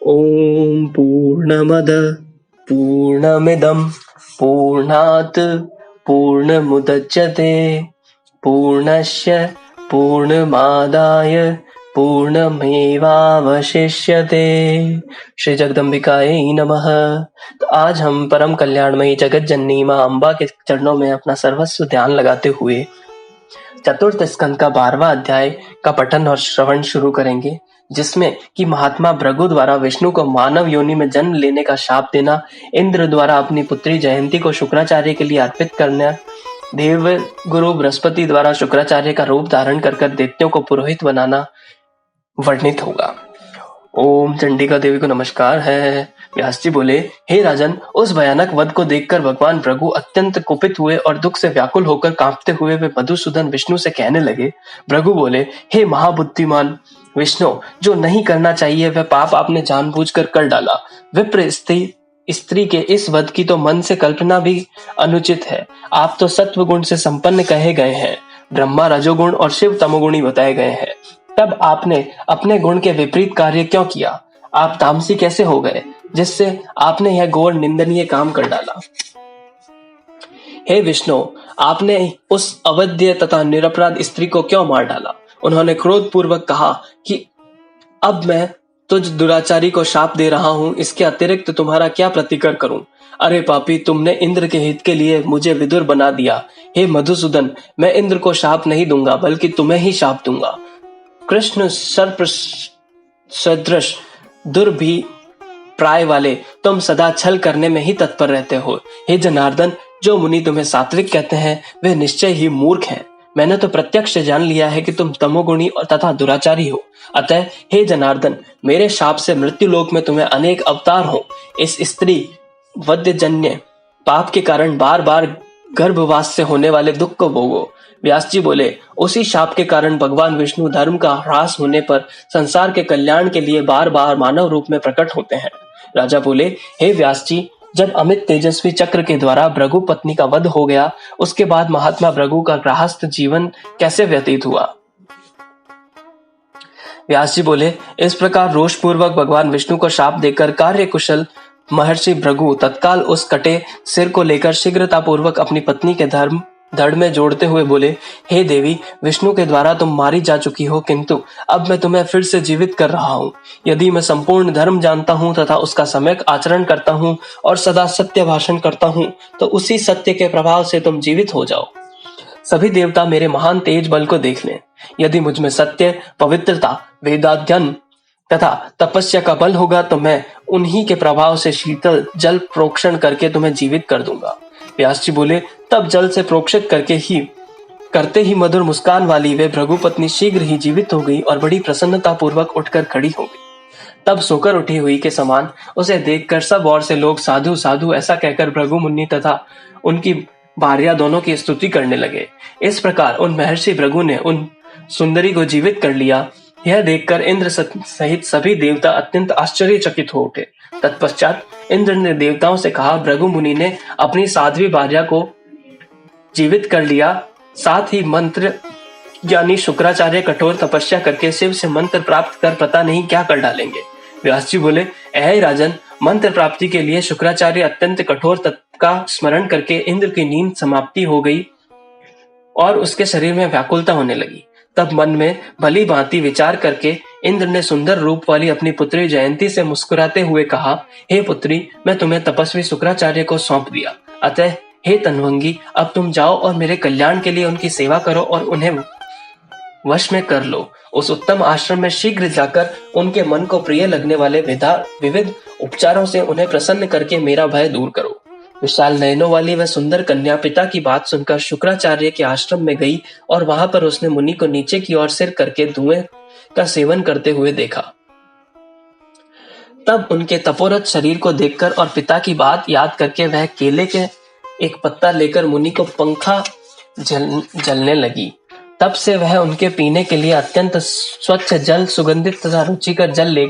ॐ पूर्णमद पूर्णमिदं पूर्णात् पूर्णमुदच्यते पूर्णस्य पूर्णमादाय पूर्णमेवावशिष्यते। श्री जगदम्बिकायै नमः। तो आज हम परम कल्याणमयी जगत जननी माँ अम्बा के चरणों में अपना सर्वस्व ध्यान लगाते हुए चतुर्थ स्कंद का 12वां अध्याय का पठन और श्रवण शुरू करेंगे, जिसमें कि महात्मा भृगु द्वारा विष्णु को मानव योनि में जन्म लेने का शाप देना, इंद्र द्वारा अपनी पुत्री जयंती को शुक्राचार्य के लिए अर्पित करना, देव गुरु बृहस्पति द्वारा शुक्राचार्य का रूप धारण कर दैत्यों को पुरोहित बनाना वर्णित होगा। ओम चंडिका देवी को नमस्कार है। व्यास जी बोले, हे राजन, उस भयानक वध को देखकर भगवान भृगु अत्यंत कुपित हुए और दुख से व्याकुल होकर कांपते हुए वे मधुसूदन विष्णु से कहने लगे। भृगु बोले, हे महाबुद्धिमान विष्णु, जो नहीं करना चाहिए वह पाप आपने जानबूझकर कर डाला। विप्र स्त्री के इस वध की तो मन से कल्पना भी अनुचित है। आप तो सत्व गुण से संपन्न कहे गए हैं, ब्रह्मा रजोगुण और शिव तमोगुणी बताए गए हैं। तब आपने अपने गुण के विपरीत कार्य क्यों किया? आप तामसी कैसे हो गए, जिससे आपने यह घोर निंदनीय काम कर डाला? हे विष्णु, आपने उस अवध्य तथा निरपराध स्त्री को क्यों मार डाला? उन्होंने क्रोध पूर्वक कहा कि अब मैं तुझ दुराचारी को शाप दे रहा हूं, इसके अतिरिक्त तुम्हारा क्या प्रतिकर करूं? अरे पापी, तुमने इंद्र के हित के लिए मुझे विदुर बना दिया। हे मधुसूदन, मैं इंद्र को शाप नहीं दूंगा, बल्कि तुम्हें ही शाप दूंगा। कृष्ण सर्प सदृश दुर्भी प्राय वाले तुम सदा छल करने में ही तत्पर रहते हो। हे जनार्दन, जो मुनि तुम्हें सात्विक कहते हैं वे निश्चय ही मूर्ख हैं। मैंने तो प्रत्यक्ष जान लिया है कि तुम तमोगुणी और तथा दुराचारी हो। अतः हे जनार्दन, मेरे शाप से मृत्यु लोक में तुम्हें अनेक अवतार हो। इस स्त्री वध्यजन्य पाप के कारण बार बार गर्भवास से होने वाले दुख को भोगो। व्यास जी बोले, उसी शाप के कारण भगवान विष्णु धर्म का ह्रास होने पर संसार के कल्याण के लिए बार बार मानव रूप में प्रकट होते हैं। राजा बोले, हे व्यास जी, जब अमित तेजस्वी चक्र के द्वारा भृगु पत्नी का वध हो गया, उसके बाद महात्मा भृगु का गृहस्थ जीवन कैसे व्यतीत हुआ? व्यास जी बोले, इस प्रकार रोष पूर्वक भगवान विष्णु को शाप देकर कार्य कुशल महर्षि भृगु तत्काल उस कटे सिर को लेकर शीघ्रता पूर्वक अपनी पत्नी के धड़ में जोड़ते हुए बोले, हे देवी, विष्णु के द्वारा तुम मारी जा चुकी हो, किंतु अब मैं तुम्हें फिर से जीवित कर रहा हूँ। यदि मैं संपूर्ण धर्म जानता हूँ तथा उसका सम्यक आचरण करता हूँ और सदा सत्य भाषण करता हूँ, तो उसी सत्य के प्रभाव से तुम जीवित हो जाओ। सभी देवता मेरे महान तेज बल को देख लें। यदि मुझ में सत्य, पवित्रता, वेदाध्ययन तथा तपस्या का बल होगा तो मैं उन्हीं के प्रभाव से शीतल जल प्रोक्षण करके तुम्हें जीवित कर दूंगा। व्यास जी बोले, तब जल से प्रोक्षित करते ही मधुर मुस्कान वाली वे भृगु पत्नी शीघ्र ही जीवित हो गई और बड़ी प्रसन्नता पूर्वक उठकर खड़ी हो गई। तब सोकर उठी हुई के समान उसे देखकर सब ओर से लोग साधु साधु ऐसा कहकर भृगु मुनि तथा उनकी भार्या दोनों की स्तुति करने लगे। इस प्रकार उन महर्षि भृगु ने उन सुंदरी को जीवित कर लिया। यह देखकर इंद्र सहित सभी देवता अत्यंत आश्चर्यचकित हो उठे। तत्पश्चात इंद्र ने देवताओं से कहा, भृगु मुनि ने अपनी साध्वी भार्या को जीवित कर लिया, साथ ही मंत्र यानी शुक्राचार्य कठोर तपस्या करके शिव से मंत्र प्राप्त कर पता नहीं क्या कर डालेंगे। व्यास जी बोले, ऐ राजन, मंत्र प्राप्ति के लिए शुक्राचार्य अत्यंत कठोर तप का स्मरण करके इंद्र की नींद समाप्ति हो गई और उसके शरीर में व्याकुलता होने लगी। तब मन में भली भांति विचार करके इंद्र ने सुंदर रूप वाली अपनी पुत्री जयंती से मुस्कुराते हुए कहा, हे पुत्री, मैं तुम्हें तपस्वी शुक्राचार्य को सौंप दिया। अतः हे तन्वंगी, अब तुम जाओ और मेरे कल्याण के लिए उनकी सेवा करो और उन्हें वश में कर लो। उस उत्तम आश्रम में शीघ्र जाकर उनके मन को प्रिय लगने वाले विविध उपचारों से उन्हें प्रसन्न करके मेरा भय दूर करो। विशाल नयनों वाली वह सुंदर कन्या पिता की बात सुनकर शुक्राचार्य के आश्रम में गई और वहां पर उसने मुनि को नीचे की ओर सिर करके धुएं का सेवन करते हुए देखा। तब उनके तपोरत शरीर को देखकर और पिता की बात याद करके वह केले के एक पत्ता लेकर मुनि को पंखा जलने लगी। तब से वह उनके पीने के लिए अत्यंत स्वच्छ जल, सुगंधित तथा रुचिकर जल ले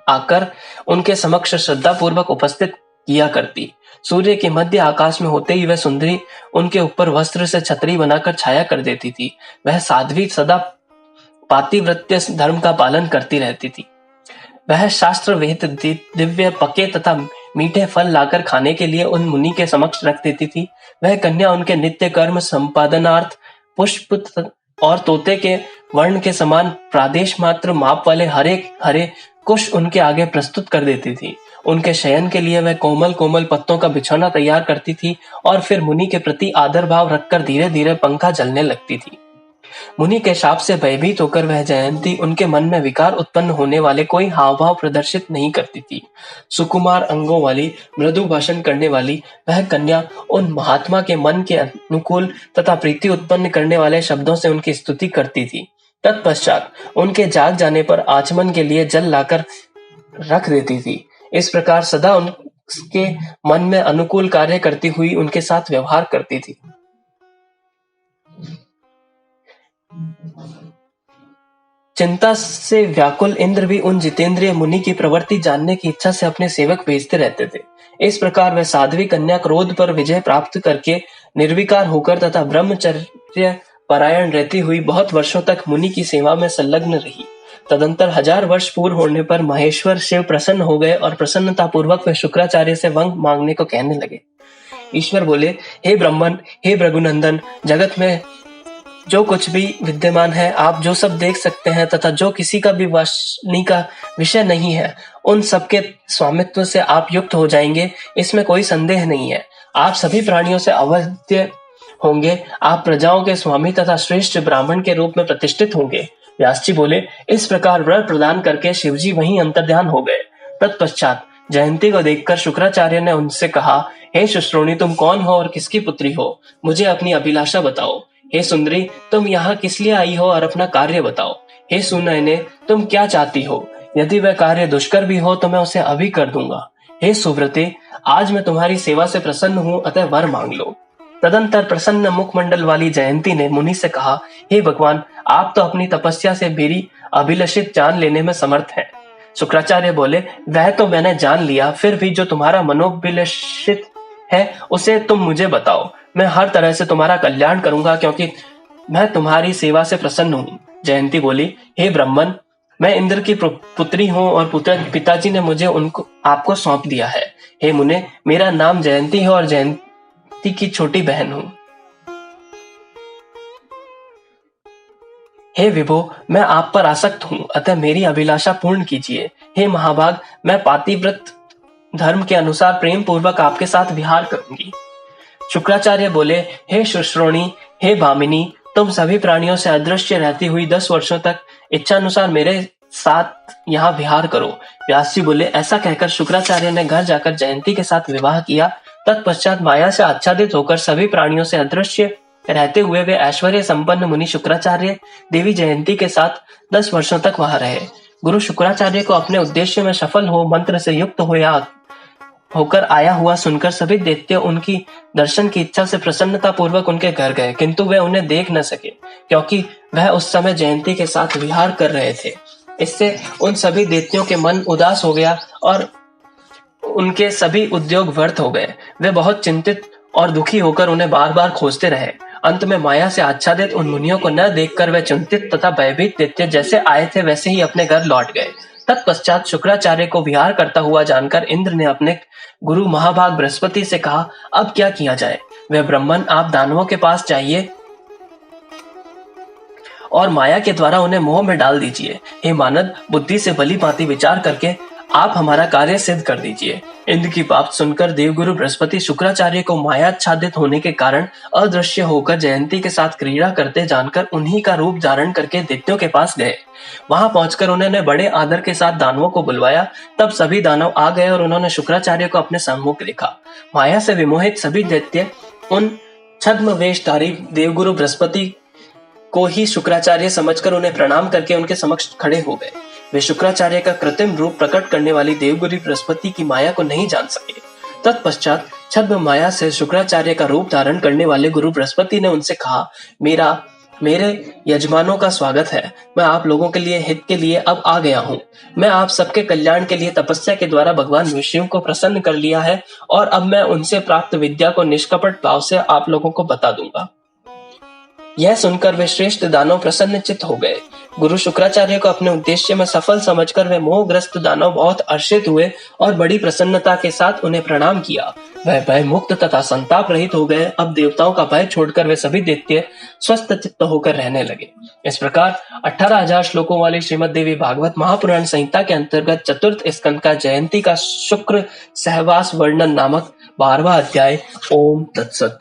आकर उनके समक्ष श्रद्धा पूर्वक उपस्थित किया करती। सूर्य के मध्य आकाश में होते ही वह सुंदरी उनके ऊपर वस्त्र से छतरी बनाकर छाया कर देती थी। वह साध्वी सदा पातिव्रत्य धर्म का पालन करती रहती थी। वह शास्त्र वेद दिव्य पके तथा मीठे फल लाकर खाने के लिए उन मुनि के समक्ष रख देती थी। वह कन्या उनके नित्य कर्म संपादनार्थ पुष्प और तोते के वर्ण के समान प्रादेश मात्र माप वाले हरे हरे कुश उनके आगे प्रस्तुत कर देती थी। उनके शयन के लिए वह कोमल कोमल पत्तों का बिछौना तैयार करती थी और फिर मुनि के प्रति आदर भाव रखकर धीरे धीरे पंखा जलने लगती थी। मुनि के शाप से भयभीत होकर वह जयंती उनके मन में विकार उत्पन्न होने वाले कोई हाव भाव प्रदर्शित नहीं करती थी। सुकुमार अंगों वाली, मृदु भाषण करने वाली वह कन्या उन महात्मा के मन के अनुकूल तथा प्रीति उत्पन्न करने वाले शब्दों से उनकी स्तुति करती थी। तत्पश्चात उनके जाग जाने पर आचमन के लिए जल लाकर रख देती थी। इस प्रकार सदा उनके मन में अनुकूल कार्य करती हुई उनके साथ व्यवहार करती थी। चिंता से व्याकुल इंद्र भी उन जितेंद्रिय मुनि की प्रवृत्ति जानने की इच्छा से अपने सेवक भेजते रहते थे। इस प्रकार वह साध्वी कन्या क्रोध पर विजय प्राप्त करके निर्विकार होकर तथा ब्रह्मचर्य परायण रहती हुई बहुत वर्षों तक मुनि की सेवा में संलग्न रही। तदंतर 1000 वर्ष पूर्ण होने पर महेश्वर शिव प्रसन्न हो गए और प्रसन्नता पूर्वक वे शुक्राचार्य से वन मांगने को कहने लगे। ईश्वर बोले, हे ब्रह्मन, हे भृगुनंदन, जगत में जो कुछ भी विद्यमान है, आप जो सब देख सकते हैं तथा जो किसी का भी वासनी का विषय नहीं है, उन सबके स्वामित्व से आप युक्त हो जाएंगे, इसमें कोई संदेह नहीं है। आप सभी प्राणियों से अवध्य होंगे, आप प्रजाओं के स्वामी तथा श्रेष्ठ ब्राह्मण के रूप में प्रतिष्ठित होंगे। व्यास जी बोले, इस प्रकार वर प्रदान करके शिवजी वहीं अंतर्ध्यान हो गए। तत्पश्चात जयंती को देखकर शुक्राचार्य ने उनसे कहा, हे शुश्रोणी, तुम कौन हो और किसकी पुत्री हो? मुझे अपनी अभिलाषा बताओ। हे सुंदरी, तुम यहाँ किस लिए आई हो और अपना कार्य बताओ। हे सुनयने, तुम क्या चाहती हो? यदि वह कार्य दुष्कर भी हो तो मैं उसे अभी कर दूंगा। हे सुव्रते, आज मैं तुम्हारी सेवा से प्रसन्न हूँ, अतः वर मांग लो। तदंतर प्रसन्न मुखमंडल वाली जयंती ने मुनि से कहा, हे भगवान, आप तो अपनी तपस्या से मेरी अभिलषित जान लेने में समर्थ हैं। शुक्राचार्य बोले, वह तो मैंने जान लिया, फिर भी जो तुम्हारा मनोभिलषित है उसे तुम मुझे बताओ। मैं हर तरह से तुम्हारा कल्याण करूंगा, क्योंकि मैं तुम्हारी सेवा से प्रसन्न हूँ। जयंती बोली, हे ब्रह्मन, मैं इंद्र की पुत्री हूँ और पिताजी ने मुझे आपको सौंप दिया है। हे मुने, मेरा नाम जयंती है और जयंती की छोटी बहन हूँ। हे विभो, मैं आप पर आसक्त हूँ, अतः मेरी अभिलाषा पूर्ण कीजिए। हे महाभाग, मैं पातिव्रत धर्म के अनुसार प्रेम पूर्वक आपके साथ विहार करूंगी। शुक्राचार्य बोले, हे शुश्रोणी, हे भामिनी, तुम सभी प्राणियों से अदृश्य रहती हुई 10 वर्षों तक इच्छानुसार मेरे साथ यहाँ विहार करो। व्यास जी बोले, ऐसा कहकर शुक्राचार्य ने घर जाकर जयंती के साथ विवाह किया। तत्पश्चात माया से आच्छादित होकर सभी प्राणियों से अदृश्य रहते हुए वे ऐश्वर्य संपन्न मुनि शुक्राचार्य देवी जयंती के साथ 10 वर्षों तक वहां रहे। गुरु शुक्राचार्य को अपने उद्देश्य में सफल हो मंत्र से युक्त होकर आया हुआ सुनकर सभी दैत्य उनकी दर्शन की इच्छा से प्रसन्नता पूर्वक उनके घर गए, किंतु वे उन्हें देख न सके, क्योंकि वह उस समय जयंती के साथ विहार कर रहे थे। इससे उन सभी दैत्यों के मन उदास हो गया और उनके सभी उद्योग व्यर्थ हो गए। वे बहुत चिंतित और दुखी होकर उन्हें बार बार खोजते रहे। अंत में माया से आच्छादित उन मुनियों को न देखकर वे चिंतित तथा भयभीत दैत्य जैसे आए थे वैसे ही अपने घर लौट गए। तत्पश्चात शुक्राचार्य को विहार करता हुआ जानकर इंद्र ने अपने गुरु महाभाग बृहस्पति से कहा, अब क्या किया जाए? वह ब्रह्मन, आप दानवों के पास जाइए और माया के द्वारा उन्हें मोह में डाल दीजिए। हे मानद, बुद्धि से भली भांति विचार करके आप हमारा कार्य सिद्ध कर दीजिए। इंद्र की बात सुनकर देवगुरु बृहस्पति शुक्राचार्य को मायाच्छादित होने के कारण अदृश्य होकर जयंती के साथ क्रीड़ा करते जानकर उन्हीं का रूप धारण करके दैत्यों के पास गए। वहां पहुंचकर उन्होंने बड़े आदर के साथ दानवों को बुलवाया। तब सभी दानव आ गए और उन्होंने शुक्राचार्य को अपने सम्मुख देखा। माया से विमोहित सभी दैत्य उन छद्म वेशधारी देवगुरु बृहस्पति को ही शुक्राचार्य समझकर उन्हें प्रणाम करके उनके समक्ष खड़े हो गए। वे शुक्राचार्य का कृत्रिम रूप प्रकट करने वाली देवगुरु बृहस्पति की माया को नहीं जान सके। तत्पश्चात छद्म माया से शुक्राचार्य का रूप धारण करने वाले गुरु बृहस्पति ने उनसे कहा, मेरे यजमानों का स्वागत है। मैं आप लोगों के लिए हित के लिए अब आ गया हूँ। मैं आप सबके कल्याण के लिए तपस्या के द्वारा भगवान विष्णु को प्रसन्न कर लिया है और अब मैं उनसे प्राप्त विद्या को निष्कपट भाव से आप लोगों को बता दूंगा। यह सुनकर वे श्रेष्ठ दानव प्रसन्नचित्त हो गए। गुरु शुक्राचार्य को अपने उद्देश्य में सफल समझकर वे मोहग्रस्त दानव बहुत हर्षित हुए और बड़ी प्रसन्नता के साथ उन्हें प्रणाम किया। वह भय मुक्त तथा संताप रहित हो गए। अब देवताओं का भय छोड़कर वे सभी दैत्य स्वस्थ चित्त होकर रहने लगे। इस प्रकार 18,000 श्लोकों वाली श्रीमद् देवी भागवत महापुराण संहिता के अंतर्गत चतुर्थ स्कंद का जयंती का शुक्र सहवास वर्णन नामक 12वां अध्याय। ओम तत्सत।